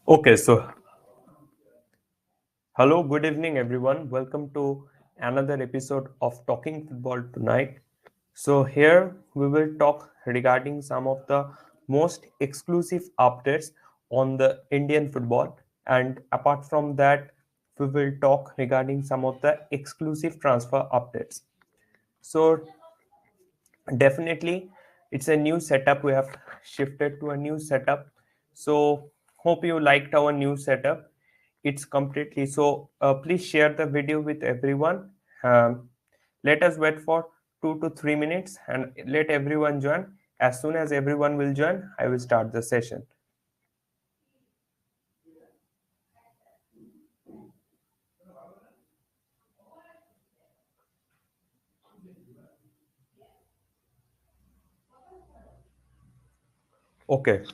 Okay, so hello, good evening, everyone. Welcome to another episode of Talking Football tonight. So, here we will talk regarding some of the most exclusive updates on the Indian football, and apart from that, we will talk regarding some of the exclusive transfer updates. So, definitely, it's a new setup. We have shifted to a new setup. So, hope you liked our new setup. It's completely so. Please share the video with everyone. Let us wait for 2 to 3 minutes and let everyone join. As soon as everyone will join, I will start the session. Okay.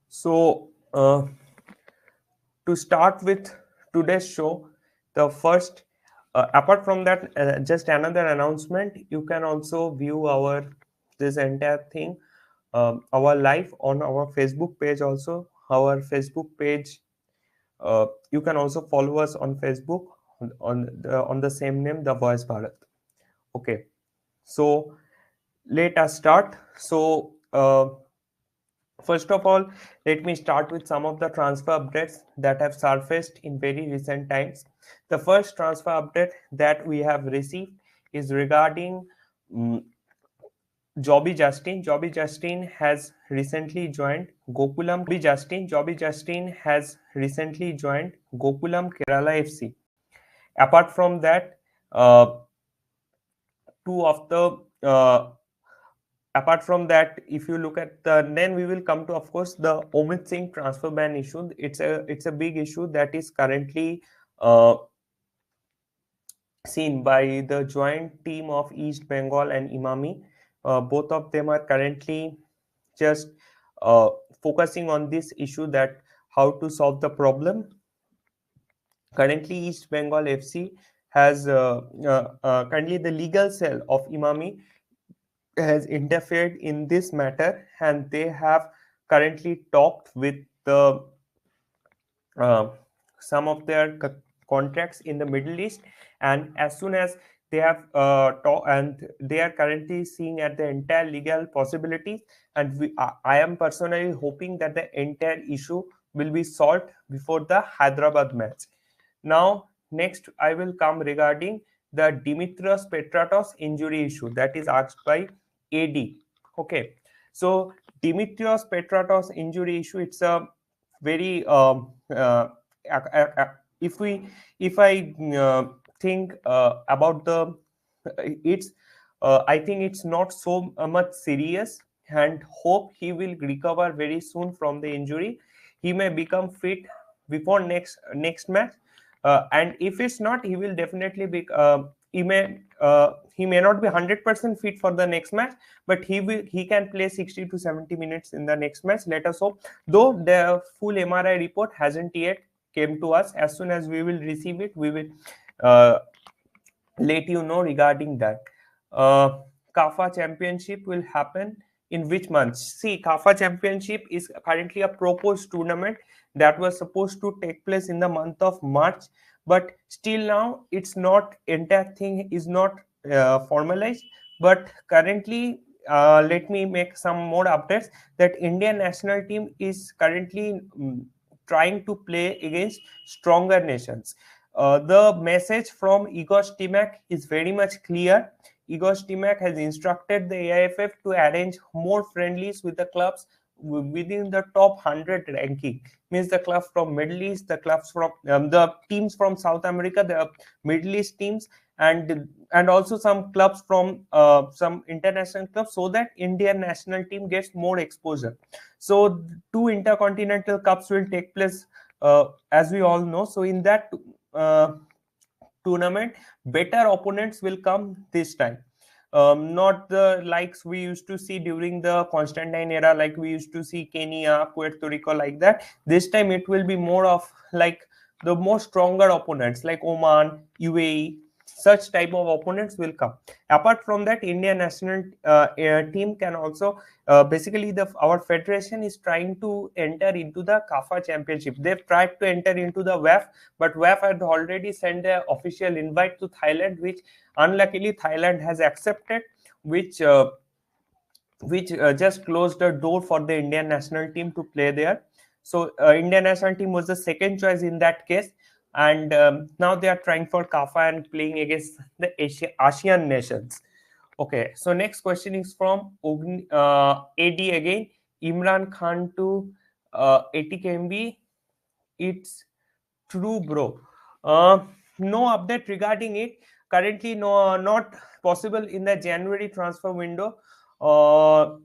So, to start with today's show, the first, apart from that, just another announcement. You can also view our this entire thing, our live on our Facebook page. Also, our Facebook page. You can also follow us on Facebook on the same name, The Voice Bharat. Okay, so let us start. So. First of all, let me start with some of the transfer updates that have surfaced in very recent times. The first transfer update that we have received is regarding Jobby Justin. Jobby Justin has recently joined Gokulam. Jobby Justin has recently joined Gokulam Kerala FC. Apart from that, two of the apart from that, if you look at then we will come to, of course, the Omit Singh transfer ban issue. It's a big issue that is currently uh, seen by the joint team of East Bengal and Imami. Both of them are currently just uh, focusing on this issue, that how to solve the problem. Currently, East Bengal FC has currently the legal cell of Imami has interfered in this matter, and they have currently talked with the uh, some of their contracts in the Middle East, and as soon as they have and they are currently seeing at the entire legal possibilities, and I am personally hoping that the entire issue will be solved before the Hyderabad match. Now, next I will come regarding the Dimitrios Petratos injury issue that is asked by AD. Okay, so Dimitrios Petratos injury issue, it's a very if we if I think about the it's I think it's not so much serious, and hope he will recover very soon from the injury. He may become fit before next match, and if it's not, he will definitely be he may not be 100% fit for the next match, but he can play 60 to 70 minutes in the next match. Let us hope, though the full MRI report hasn't yet came to us. As soon as we will receive it, we will uh, let you know regarding that. uh, Kafa Championship will happen in which month? See, Kafa Championship is currently a proposed tournament that was supposed to take place in the month of March, but still now it's not, entire thing is not formalized. But currently, let me make some more updates that Indian national team is currently trying to play against stronger nations. The message from Igor Stimac is very much clear. Igor Stimac has instructed the AIFF to arrange more friendlies with the clubs within the top 100 ranking. Means the clubs from Middle East, the clubs from the teams from South America, the Middle East teams, and also some clubs from some international clubs, so that Indian national team gets more exposure. So two intercontinental cups will take place, as we all know. So in that tournament, better opponents will come this time. Not the likes we used to see during the Constantine era, like we used to see Kenya, Puerto Rico, like that. This time it will be more of like the more stronger opponents like Oman, UAE, such type of opponents will come. Apart from that, Indian national team can also basically the our federation is trying to enter into the CAFA championship. They've tried to enter into the WAF, but WAF had already sent an official invite to Thailand, which unluckily Thailand has accepted, which just closed the door for the Indian national team to play there. So Indian national team was the second choice in that case, and now they are trying for CAFA and playing against the ASEAN nations. Okay, so next question is from AD again. Imran Khan to ATKMB. It's true, bro. Uh, no update regarding it. Currently, no, not possible in the January transfer window. Uh,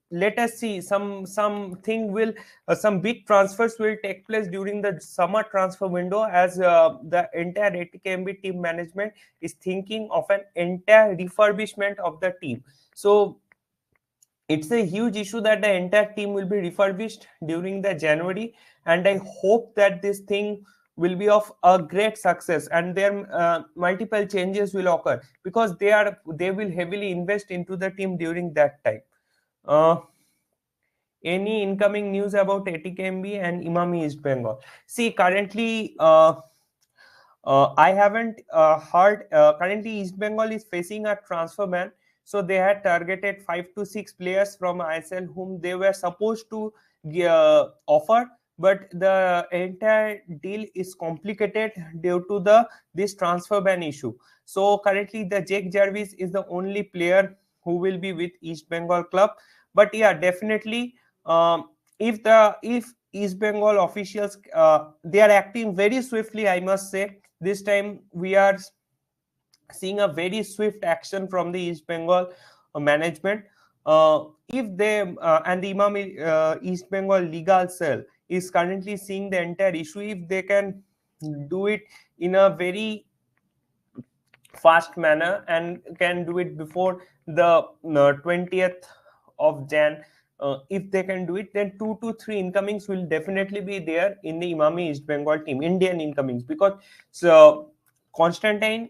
Let us see. Something will some big transfers will take place during the summer transfer window, as the entire ATKMB team management is thinking of an entire refurbishment of the team. So it's a huge issue that the entire team will be refurbished during the January, and I hope that this thing will be of a great success, and their multiple changes will occur, because they will heavily invest into the team during that time. uh, any incoming news about ATKMB and Imami East Bengal? See, currently I haven't heard. Currently, East Bengal is facing a transfer ban. So they had targeted 5 to 6 players from ISL whom they were supposed to offer, but the entire deal is complicated due to the this transfer ban issue. So currently, the Jake Jarvis is the only player who will be with East Bengal club. But yeah, definitely, if East Bengal officials they are acting very swiftly, I must say. This time we are seeing a very swift action from the East Bengal management. If they and the East Bengal legal cell is currently seeing the entire issue, if they can do it in a very fast manner and can do it before the 20th of Jan. If they can do it, then 2 to 3 incomings will definitely be there in the Imami East Bengal team, Indian incomings, because so Constantine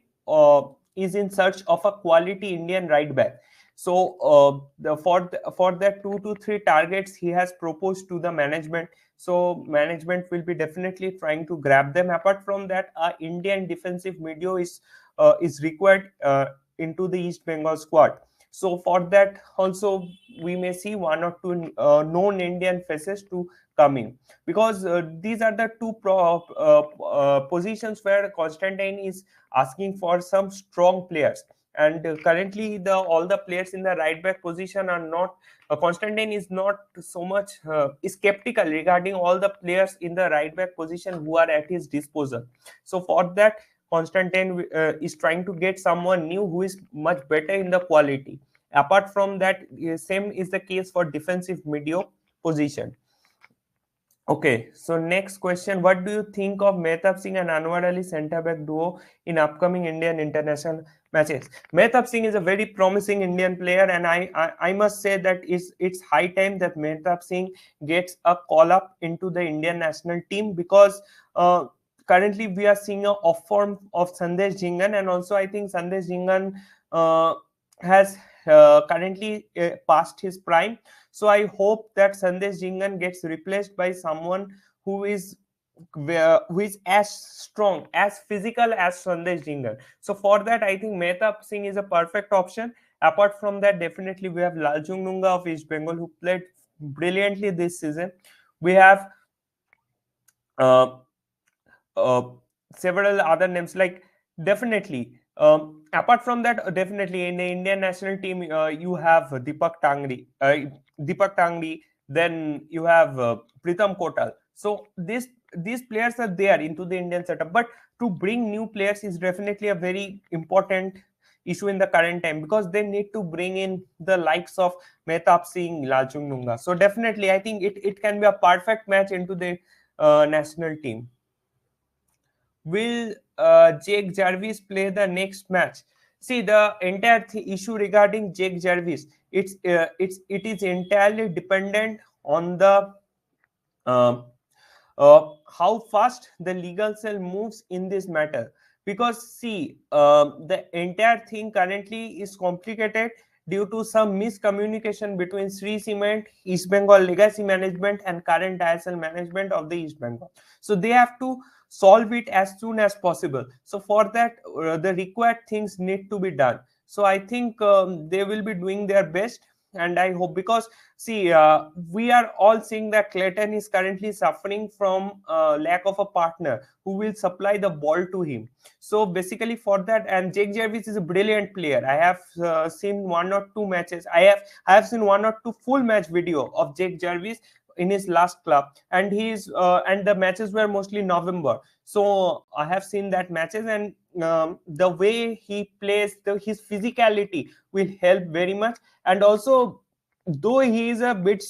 is in search of a quality Indian right back. So for that 2 to 3 targets he has proposed to the management. So management will be definitely trying to grab them. Apart from that, Indian defensive medio is required into the East Bengal squad. So for that also we may see 1 or 2 known Indian faces to come in, because these are the two positions where Constantine is asking for some strong players. And currently the all the players in the right back position are not Constantine is not so much skeptical regarding all the players in the right back position who are at his disposal. So for that, Constantine is trying to get someone new who is much better in the quality. Apart from that, same is the case for defensive medio position. Okay, so next question. What do you think of Mehtab Singh and Anwar Ali centre back duo in upcoming Indian international matches? Mehtab Singh is a very promising Indian player, and I must say that it's high time that Mehtab Singh gets a call up into the Indian national team, because currently we are seeing a off form of Sandesh Jhingan, and also I think Sandesh Jhingan uh, has currently passed his prime. So I hope that Sandesh Jhingan gets replaced by someone who is as strong, as physical as Sandesh Jhingan. So for that, I think Mehtab Singh is a perfect option. Apart from that, definitely we have Laljung Nunga of East Bengal, who played brilliantly this season. We have uh, uh, several other names, like definitely apart from that, definitely in the Indian national team you have Deepak Tangri, then you have Pritam Kotal. So this these players are there into the Indian setup, but to bring new players is definitely a very important issue in the current time, because they need to bring in the likes of Mehtab Singh, Lalchung Nunga. So definitely, I think it can be a perfect match into the national team. Will Jake Jarvis play the next match? See, the entire issue regarding Jake Jarvis, it is entirely dependent on the uh, how fast the legal cell moves in this matter. Because see, the entire thing currently is complicated due to some miscommunication between Sri Cement, East Bengal legacy management, and current ISL management of the East Bengal. So they have to solve it as soon as possible. So for that, the required things need to be done. So I think they will be doing their best, and I hope, because see, we are all seeing that Clayton is currently suffering from lack of a partner who will supply the ball to him. So basically, for that, and Jake Jarvis is a brilliant player. I have seen one or two matches. I have seen one or two full match video of Jake Jarvis in his last club, and and the matches were mostly November. So I have seen that matches, and the way he plays, his physicality will help very much. And also, though he is a bit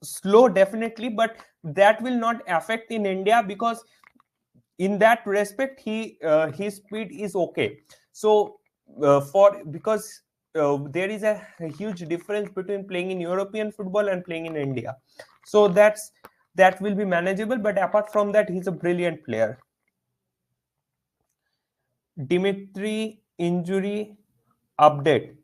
slow definitely, but that will not affect in India, because in that respect his speed is okay. So for because there is a huge difference between playing in European football and playing in India. So that will be manageable, but apart from that, he's a brilliant player. Dimitri injury update.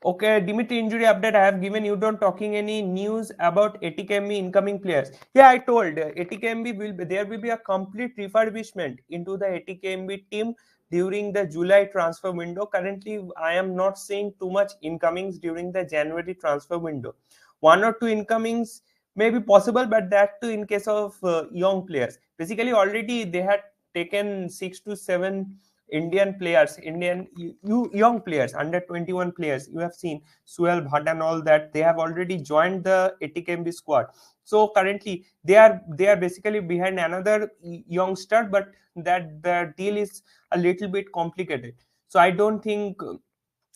Okay, Dimitri injury update. I have given you. Don't talking any news about ATKMB incoming players. Yeah, I told ATKMB there will be a complete refurbishment into the ATKMB team during the July transfer window. Currently, I am not seeing too much incomings during the January transfer window. One or two incomings may be possible, but that too in case of young players. Basically, already they had taken 6 to 7 Indian players, young players, under 21 players. You have seen Suel Bhatt and all that. They have already joined the ATKMB squad. So currently they are basically behind another youngster, but that the deal is a little bit complicated. So I don't think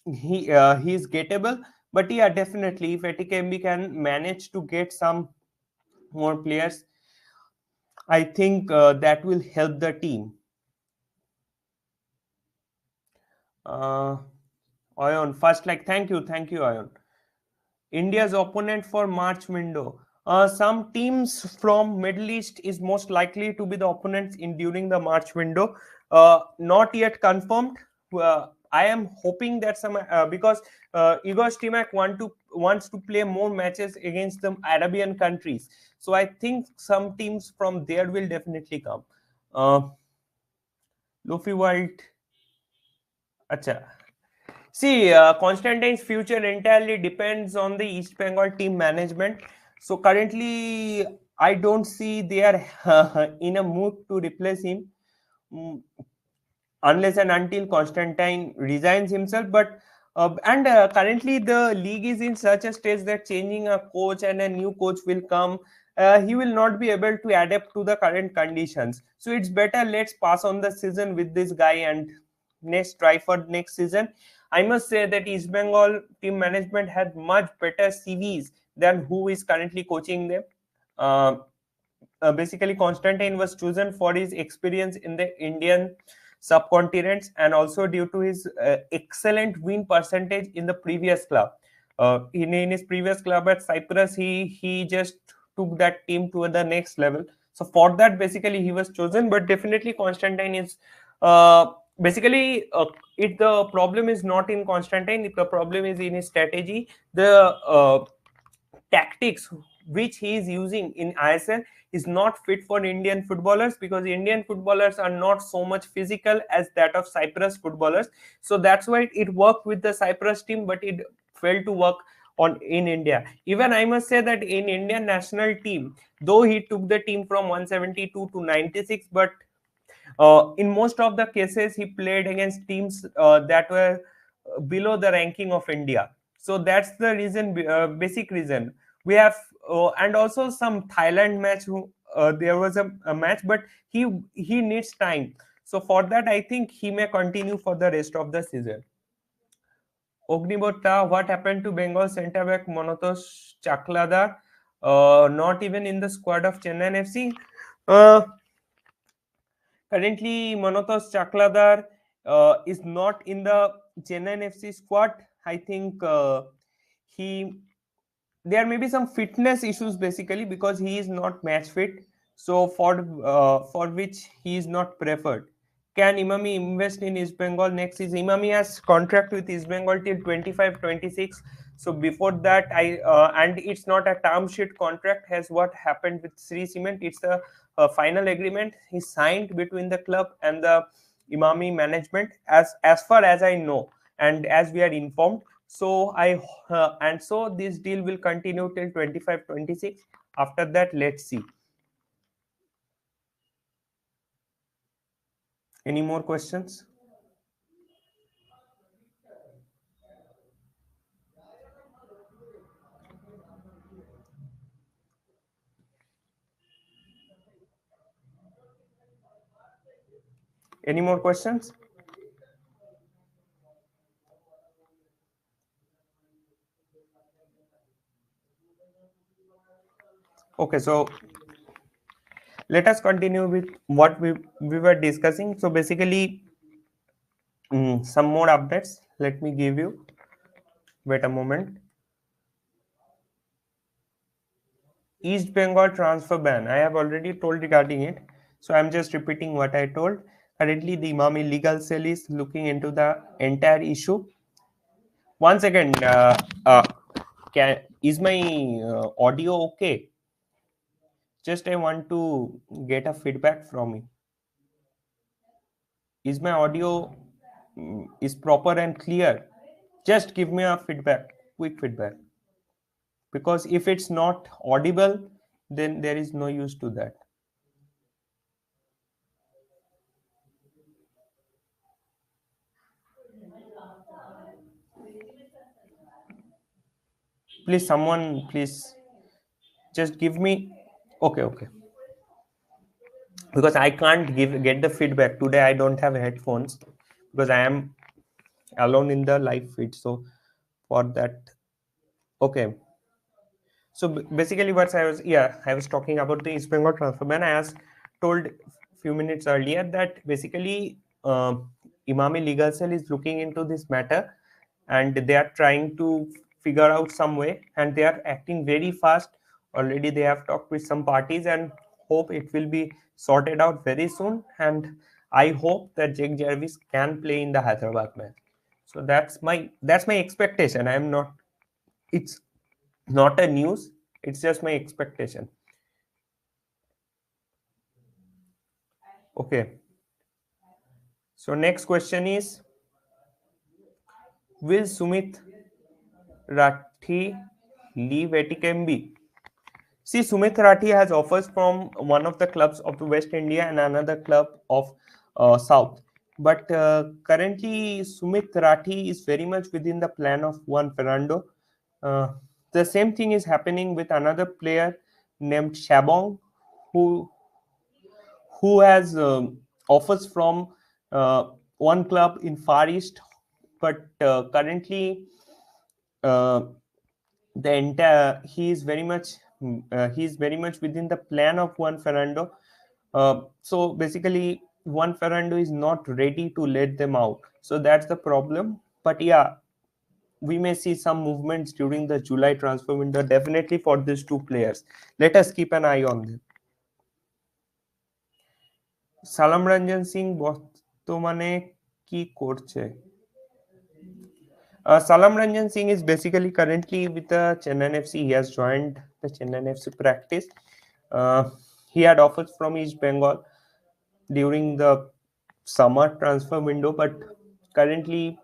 he is gettable. But yeah, definitely, if ATKMB can manage to get some more players, I think that will help the team. Uh, Ion, first, like, thank you, Ion. India's opponent for March window. Some teams from Middle East is most likely to be the opponents in during the March window. Not yet confirmed. I am hoping that some because Igor Stimac wants to play more matches against the Arabian countries. So I think some teams from there will definitely come. Uh, Luffy World. Acha. See, Constantine's future entirely depends on the East Bengal team management. So currently, I don't see they are in a mood to replace him, mm, unless and until Constantine resigns himself. But and currently, the league is in such a stage that changing a coach and a new coach will come. He will not be able to adapt to the current conditions. So it's better, let's pass on the season with this guy and next try for next season. I must say that East Bengal team management had much better CVs than who is currently coaching them. Uh, Basically, Constantine was chosen for his experience in the Indian subcontinents, and also due to his excellent win percentage in the previous club. In his previous club at Cyprus, he just took that team to the next level. So for that, basically, he was chosen. But definitely, Constantine is uh, basically it. The problem is not in Constantine. The problem is in his strategy. The tactics which he is using in ISL is not fit for Indian footballers, because Indian footballers are not so much physical as that of Cyprus footballers. So that's why it worked with the Cyprus team, but it failed to work on in India. Even I must say that in Indian national team, though he took the team from 172 to 96, but in most of the cases he played against teams that were below the ranking of India. So that's the reason, basic reason we have. And also some Thailand match there was a match, but he needs time. So for that, I think he may continue for the rest of the season. Ognibota, what happened to Bengal centre back Monotos Chakladar? Not even in the squad of Chennai FC. Uh, Currently, Monotos Chakladar is not in the Chennai FC squad. I think he there may be some fitness issues basically because he is not match fit. So for which he is not preferred. Can Imami invest in East Bengal next season? Imami has contract with East Bengal till 25-26. So before that, I and it's not a term sheet contract as what happened with Sri Cement. It's a final agreement he signed between the club and the Imami management, as far as I know and as we are informed. So and so this deal will continue till 25-26. After that, let's see. Any more questions? Any more questions? Okay, so let us continue with what we were discussing. So basically, some more updates. Let me give you. Wait a moment. East Bengal transfer ban. I have already told regarding it. So I'm just repeating what I told. Currently, the Imami legal cell is looking into the entire issue. One second. Is my audio okay? Just I want to get a feedback from you. Is my audio is proper and clear? Just give me a feedback, quick feedback. Because if it's not audible, then there is no use to that. Please, someone, please just give me. Okay, okay. Because I can't get the feedback today. I don't have headphones because I am alone in the live feed. So for that, okay. So basically, what I was talking about the East Bengal transfer ban. I has told few minutes earlier that basically Imami Legal Cell is looking into this matter, and they are trying to figure out some way, and they are acting very fast. Already, they have talked with some parties, and hope it will be sorted out very soon. And I hope that Jake Jarvis can play in the Hyderabad match. So that's my expectation. I am not. It's not a news, it's just my expectation. Okay, so next question is, will Sumit Rathi leave Etikembi? See, Sumit Rathi has offers from one of the clubs of the West India and another club of South, but currently Sumit Rathi is very much within the plan of Juan Fernando. uh, the same thing is happening with another player named Shabong, who has offers from one club in Far East, but currently uh, the entire he is very much within the plan of Juan Fernando. So basically, Juan Fernando is not ready to let them out. So that's the problem. But yeah, we may see some movements during the July transfer window, definitely for these two players. Let us keep an eye on them. সালাম রঞ্জন সিং বর্তমানে কি করছে? Salam Ranjan Singh is basically currently with the Chennai FC. He has joined the Chennai FC practice. Uh, he had offers from East Bengal during the summer transfer window, but currently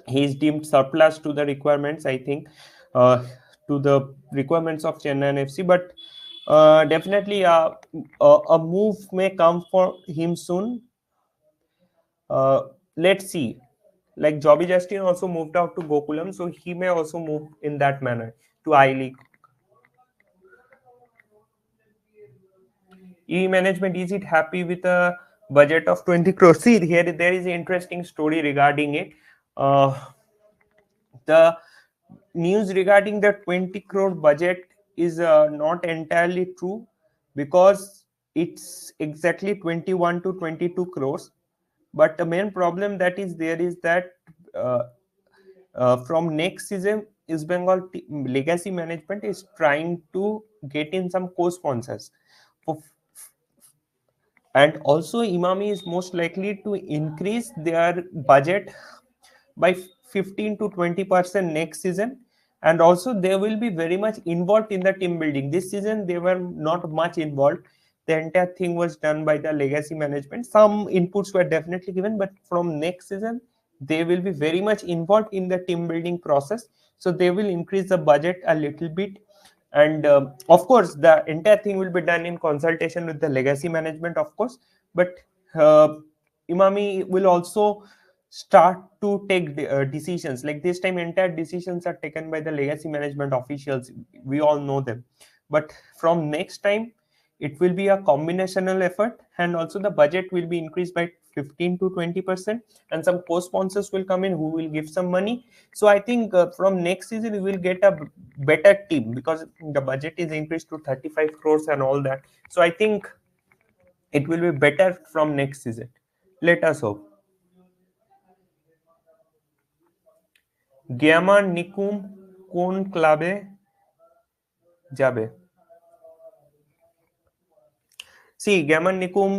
he is deemed surplus to the requirements, I think, to the requirements of Chennai FC. But definitely a move may come for him soon. Let's see. Like Jobby Justin also moved out to Gokulam, so he may also move in that manner to I League. E management, is it happy with a budget of 20 crores? See, here there is an interesting story regarding it. Uh, the news regarding the 20 crore budget is not entirely true, because it's exactly 21 to 22 crores. But the main problem that is there is that uh, from next season, East Bengal legacy management is trying to get in some co-sponsors. For, and also Imami is most likely to increase their budget by 15 to 20% next season. And also they will be very much involved in the team building. This season they were not much involved. The entire thing was done by the legacy management. Some inputs were definitely given, but from next season they will be very much involved in the team building process. So they will increase the budget a little bit. And of course the entire thing will be done in consultation with the legacy management, of course. But uh, Imami will also start to take decisions. Like this time entire decisions are taken by the legacy management officials, we all know them. But from next time it will be a combinational effort, and also the budget will be increased by 15 to 20%, and some co-sponsors will come in who will give some money. So I think from next season we will get a better team, because the budget is increased to 35 crores and all that. So I think it will be better from next season. Let us hope. গ্যামার নিকুম কোন ক্লাবে যাবে? See, Gaman Nikum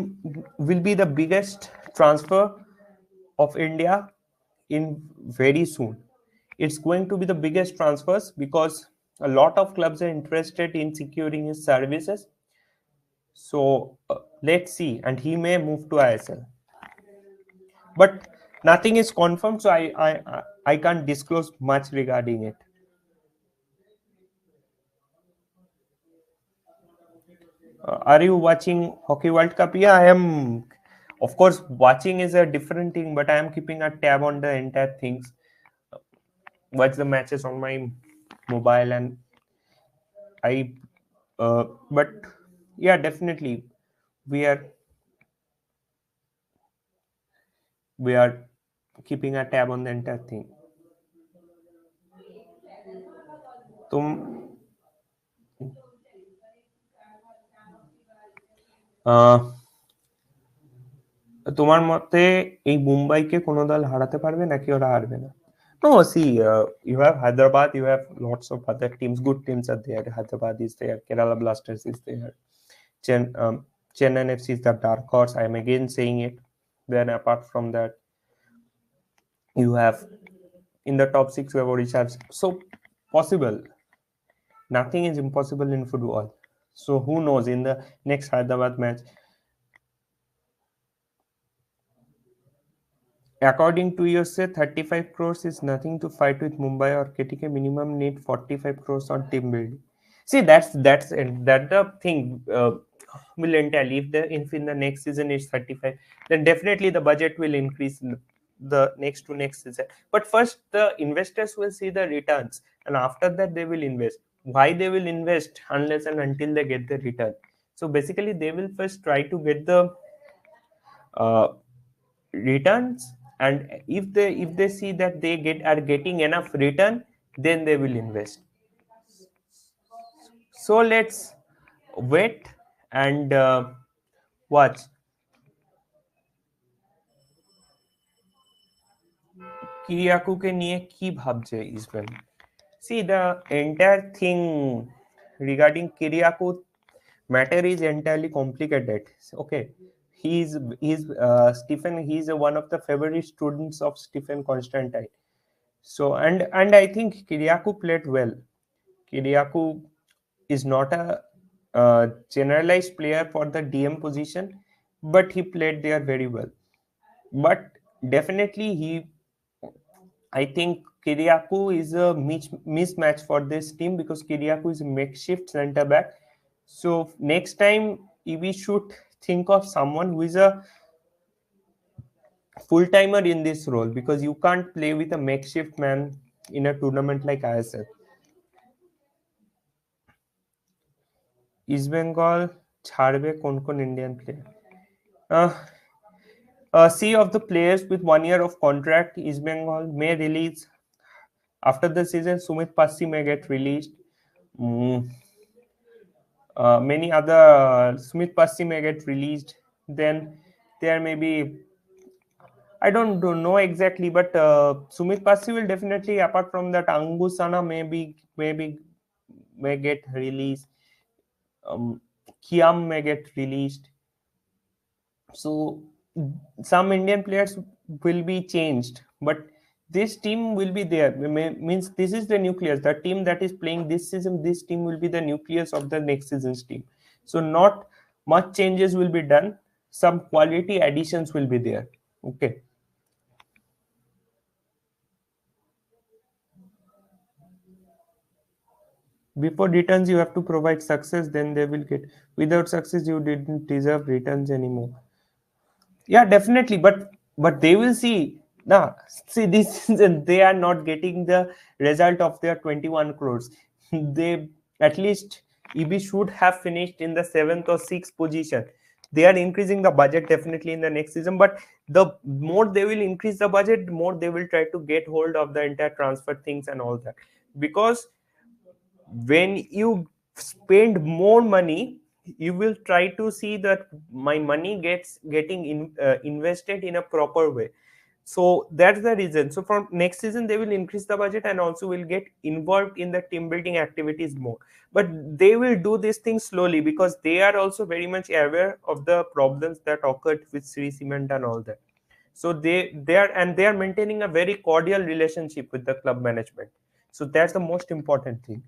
will be the biggest transfer of India in very soon. It's going to be the biggest transfers, because a lot of clubs are interested in securing his services. So let's see, and he may move to ISL, but nothing is confirmed, so I can't disclose much regarding it. Are you watching Hockey World Cup? Yeah, I am. Of course, watching is a different thing, but I am keeping a tab on the entire things. Watch the matches on my mobile, and I. But yeah, definitely, we are we are keeping a tab on the entire thing. तुम আহ, তোমার মতে এই মুম্বাইকে কোনো দল হারাতে পারবে নাকি ওরা হারবে না? No, see, you have Hyderabad, you have lots of other teams, good teams are there. Hyderabad is there, Kerala Blasters is there, Chennai FC is the dark horse. I am again saying it. Then apart from that, you have in the top six, you have Odisha. So possible. Nothing is impossible in football. So who knows in the next Hyderabad match? According to you, say 35 crores is nothing to fight with Mumbai or KTK. Minimum need 45 crores on team building. See, that the thing will entail. If in the next season it's 35, then definitely the budget will increase in the next to next season. But first, the investors will see the returns, and after that they will invest. Why they will invest unless and until they get the return? So basically, they will first try to get the uh, returns, and if they see that they are getting enough return, then they will invest. So let's wait and watch. কিরিয়াকুকে নিয়ে কি ভাবছে ইসবেন? See, the entire thing regarding Kiriaku matter is entirely complicated. Okay, he's Stephen. He's one of the favorite students of Stephen Constantine. So and I think Kiriakou played well. Kiriakou is not a generalized player for the DM position, but he played there very well. But definitely I think Kiriakou is a mismatch for this team, because Kiriakou is a makeshift center back. So next time we should think of someone who is a full timer in this role, because you can't play with a makeshift man in a tournament like ISL. East Bengal ছাড়বে কোন কোন Indian player? C of the players with 1 year of contract, East Bengal may release after the season. Sumit Passi may get released. Mm, many other Smith Passi may get released. Then there may be, I don't know exactly, but Sumit Passi will definitely. Apart from that, Angusana may get released. Kiam may get released. So some Indian players will be changed, but this team will be there. Means this is the nucleus. The team that is playing this season, this team will be the nucleus of the next season's team. So not much changes will be done. Some quality additions will be there. Okay. Before returns, you have to provide success. Then they will get. Without success, you didn't deserve returns anymore. Yeah, definitely, but they will see. Nah, see this season they are not getting the result of their 21 crores. They at least EB should have finished in the seventh or sixth position. They are increasing the budget definitely in the next season, but the more they will increase the budget, the more they will try to get hold of the entire transfer things and all that. Because when you spend more money, you will try to see that my money gets getting invested in a proper way. So that's the reason. So from next season they will increase the budget and also will get involved in the team building activities more, but they will do these things slowly because they are also very much aware of the problems that occurred with Sri Cement and all that. So they are maintaining a very cordial relationship with the club management. So that's the most important thing.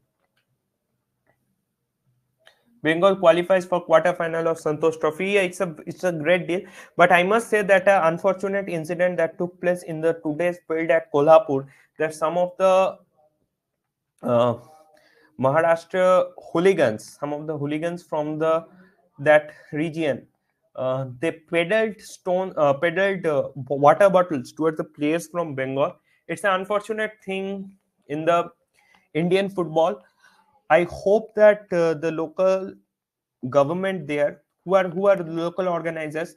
Bengal qualifies for quarter-final of Santosh Trophy. Yeah, it's a great deal, but I must say that an unfortunate incident that took place in the today's field at Kolhapur, that some of the uh, Maharashtra hooligans, some of the hooligans from the that region, they peddled water bottles towards the players from Bengal. It's an unfortunate thing in the Indian football. I hope that the local government there, who are local organizers,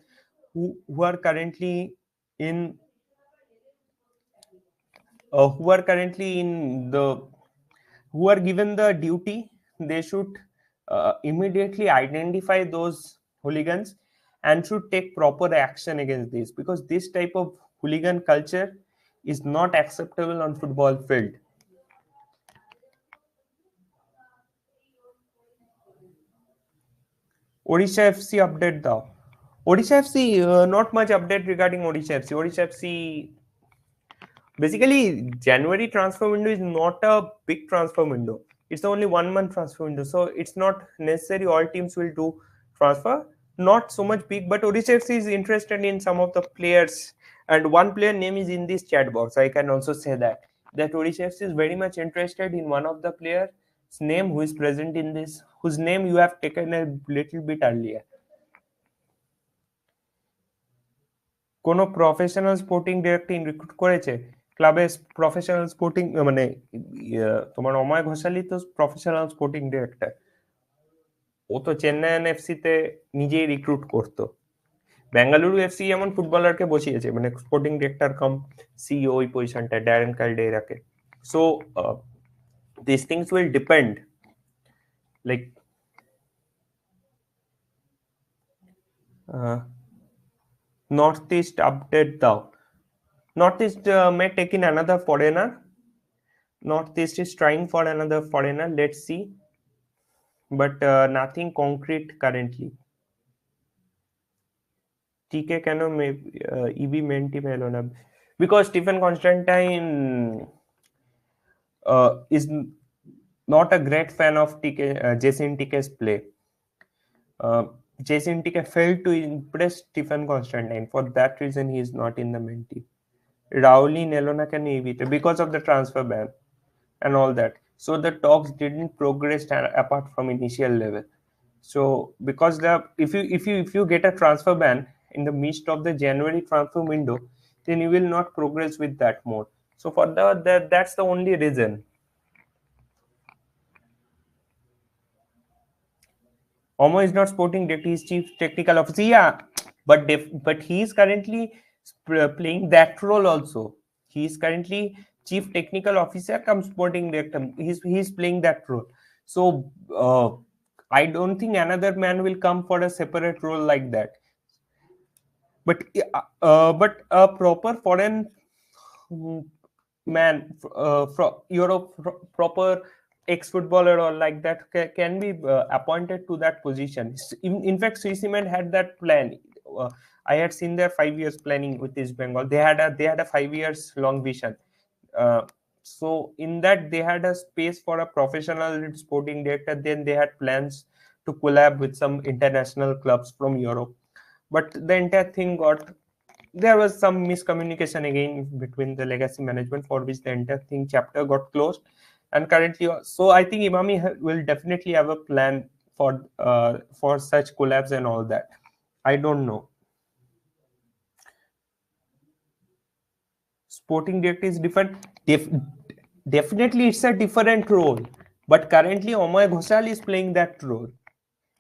who are currently in who are currently in the who are given the duty, they should immediately identify those hooligans and should take proper action against this, because this type of hooligan culture is not acceptable on football field. Odisha FC update now. Odisha FC, not much update regarding Odisha FC. Odisha FC, basically, January transfer window is not a big transfer window. It's only 1 month transfer window, so it's not necessary all teams will do transfer. Not so much big, but Odisha FC is interested in some of the players, and one player name is in this chat box. I can also say that Odisha FC is very much interested in one of the players' name who is present in this, whose name you have taken a little bit earlier. কোনো professional sporting director recruit করেছে ক্লাবে? Professional sporting মানে তোমার অময় ঘোষালি তো professional sporting director, ও তো Chennaiyin FC তে নিজেই recruit করতো। বেঙ্গালুরু এফসি এমন ফুটবলারকে বসিয়েছে, মানে স্পোর্টিং ডিরেক্টর কাম সিইও ওই পজিশনটা, ড্যারেন ক্যালডেরাকে। So this things will depend, like north east update দাও। North East may take in another foreigner. Northeast is trying for another foreigner. Let's see, but nothing concrete currently. TK কেন ইবি men team এলো না? Because Stephen Constantine is not a great fan of TK, Jason TK's play. Jason TK failed to impress Stephen Constantine. For that reason, he is not in the main team. Rauli Nelona can because of the transfer ban and all that. So the talks didn't progress apart from initial level. So because if you get a transfer ban in the midst of the January transfer window, then you will not progress with that more. So for that's the only reason. Omo is not sporting director, he's chief technical officer. Yeah, but but he's currently playing that role also. He's currently chief technical officer come sporting director. He's playing that role. So I don't think another man will come for a separate role like that. But a proper foreign mm, man, Europe, proper ex-footballer or like that can be appointed to that position. In fact, Switzerland had that plan. Uh, I had seen their 5 years planning with East Bengal. They had a 5 years long vision. Uh, so in that they had a space for a professional sporting director. Then they had plans to collab with some international clubs from Europe, but the entire thing got, there was some miscommunication again between the legacy management, for which the entire thing chapter got closed. And currently, so I think Imami will definitely have a plan for such collabs and all that. I don't know. Sporting director is different. Definitely it's a different role, but currently Omoy Ghoshal is playing that role.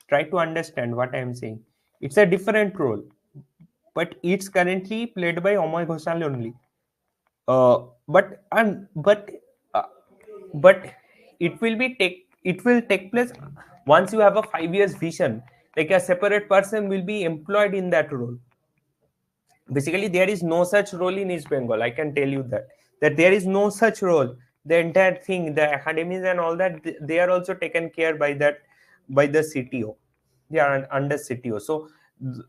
Try to understand what I am saying. It's a different role, but it's currently played by Omoy Ghoshal only. uh, but and uh, but it will take place once you have a 5 years vision. Like a separate person will be employed in that role. Basically, there is no such role in East Bengal. I can tell you that there is no such role. The entire thing, the academies and all that, they are also taken care by the CTO. They are under CTO. So, th-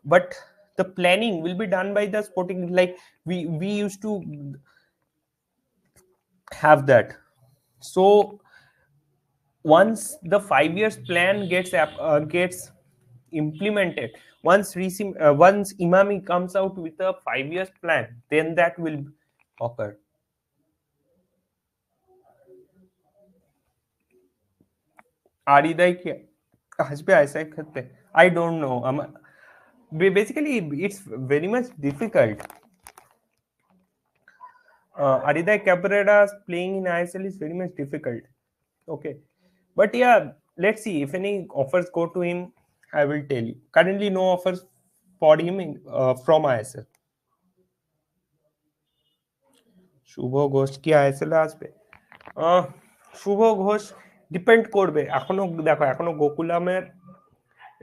but the planning will be done by the sporting. Like we used to have that. So once the 5 years plan gets implemented, once Imami comes out with a 5 years plan, then that will occur. আরিদাই কি আসবে আইসাই ক্ষেত্রে? I don't know. Basically, it's very much difficult. Aridai Cabrera's playing in ISL is very much difficult. Okay, but yeah, let's see if any offers go to him. I will tell you. Currently, no offers for him from ISL. Shubho Ghosh কি ISL আসবে? আহ, Shubho Ghosh depend করবে। এখনো দেখো, এখনো গোকুলামের,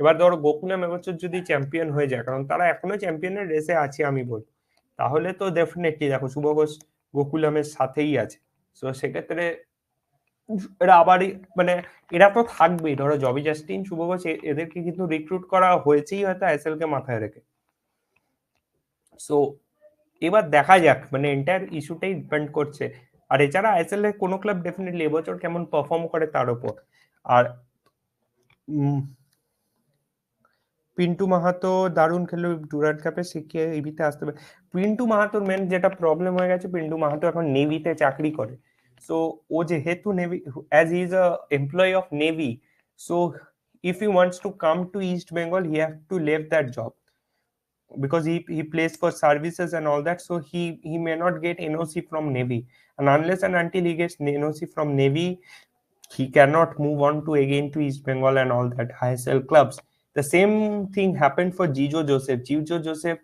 এবার ধরো গোকুলাম এবছর যদি চ্যাম্পিয়ন হয়ে যায়, কারণ তারা এখনো চ্যাম্পিয়নের রেসে আছে আমি বলবো, তাহলে তো ডেফিনেটলি দেখো শুভ ঘোষ গোকুলামের সাথেই আছে। তো সেক্ষেত্রে এরা আবারই মানে এরা তো থাকবেই, ধরো জবি জাস্টিন, শুভ ঘোষ, এদেরকে কিন্তু রিক্রুট করা হয়েছেই হয়তো আইএসএল কে মাথায় রেখে। সো এবার দেখা যাক, মানে এন্টায়ার ইস্যুটাই ডিপেন্ড করছে। আর এছাড়া আইএসএল এর কোনো ক্লাব ডেফিনেটলি এবছর কেমন পারফর্ম করে তার উপর। আর পিন্টু মাহাতো দারুণ খেললো ডুরান্ড কাপে, শিখিয়ে ইভিতে আসতে পারে। পিন্টু মাহাতোর মেন যেটা প্রবলেম হয়ে গেছে, পিন্টু মাহাতো এখন নেভিতে চাকরি করে। সো ও যেহেতু navy, as he is a employee of navy, so if he wants to come to East Bengal, he have to leave that job because he plays for services and all that. So he may not get NOC from Navy, and unless and until he gets NOC from Navy, he cannot move on to again to East Bengal and all that ISL clubs. The same thing happened for Jijo Joseph. Jijo Joseph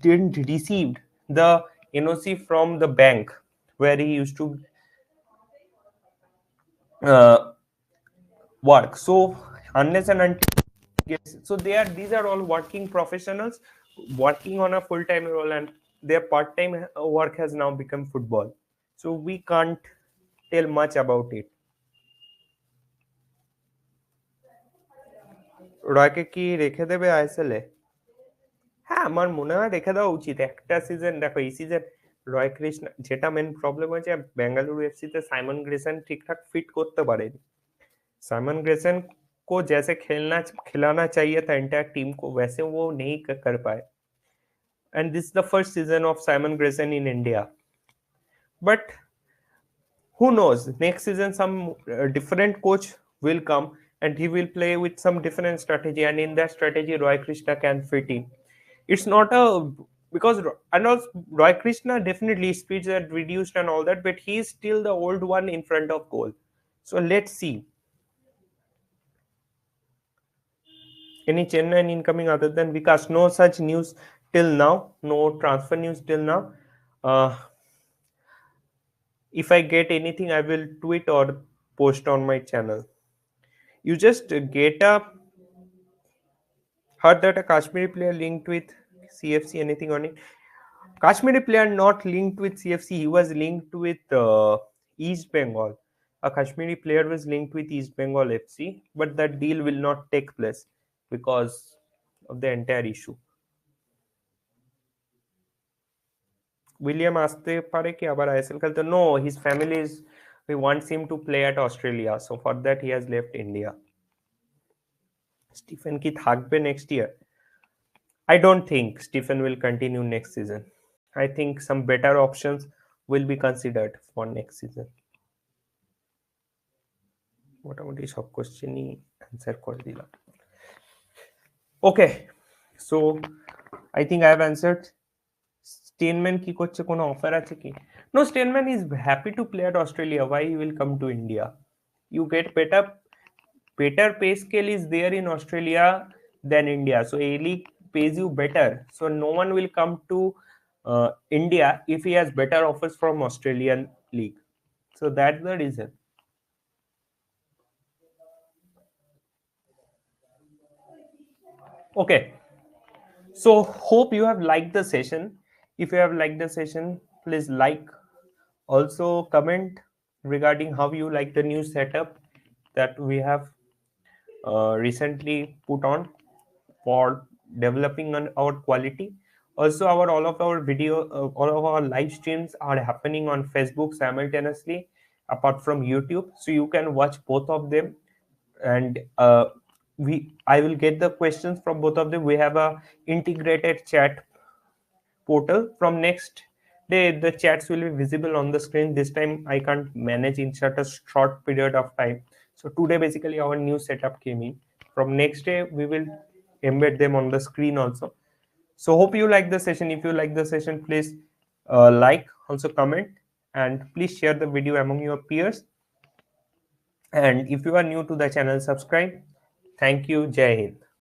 didn't receive the NOC from the bank where he used to uh, work. So unless and until, yes, so these are all working professionals working on a full-time role, and their part-time work has now become football. So we can't tell much about it. রয়কে কি রেখে দেবে ISL এ? হ্যাঁ, আমার মনে হয় রেখে দেওয়া উচিত। একটা সিজন দেখো, এই সিজন রয় কৃষ্ণ, যেটা মেন প্রবলেম হয়েছে বেঙ্গালুরু এফসি তে, সাইমন গ্রেসন ঠিকঠাক ফিট করতে পারেনি। साइमन ग्रेसन को जैसे खिलाना चाहिए था एंटायर टीम को, वैसे वो नहीं कर पाए। And this the first season of Simon Grayson in India, but who knows, next season some different coach will come and he will play with some different strategy, and in that strategy Roy Krishna can fit in. It's not a, because, and also Roy Krishna definitely speeds are reduced and all that, but he's still the old one in front of goal. So let's see. Any Chennai incoming other than Vikas? No such news till now. No transfer news till now. If I get anything, I will tweet or post on my channel. You just get a heard that a Kashmiri player linked with CFC. Anything on it? Kashmiri player not linked with CFC. He was linked with East Bengal. A Kashmiri player was linked with East Bengal FC, but that deal will not take place because of the entire issue. William আসতে পারে কি আবার ISL খেলতে? No, his family is he wants him to play at Australia, so for that he has left India. Stephen কি থাকবে next year? I don't think Stephen will continue next season. I think some better options will be considered for next season. মোটামুটি সব কোশ্চেনই answer করে দিলাম। Okay, so I think I have answered. Stenman কি করছে, কোনো offer আছে কি? No, Stenman is happy to play at Australia. Why he will come to India? You get better pay scale is there in Australia than India. So A League pays you better. So no one will come to India if he has better offers from Australian League. So that's the reason. Okay. So hope you have liked the session. If you have liked the session, please like. Also comment regarding how you like the new setup that we have recently put on for developing on our quality. Also all of our video, all of our live streams are happening on Facebook simultaneously apart from YouTube, so you can watch both of them. And I will get the questions from both of them. We have a integrated chat portal. From next day the chats will be visible on the screen. This time I can't manage in such a short period of time, so today basically our new setup came in. From next day we will embed them on the screen also. So hope you like the session. If you like the session, please like, also comment, and please share the video among your peers. And if you are new to the channel, subscribe. Thank you. Jai Hind.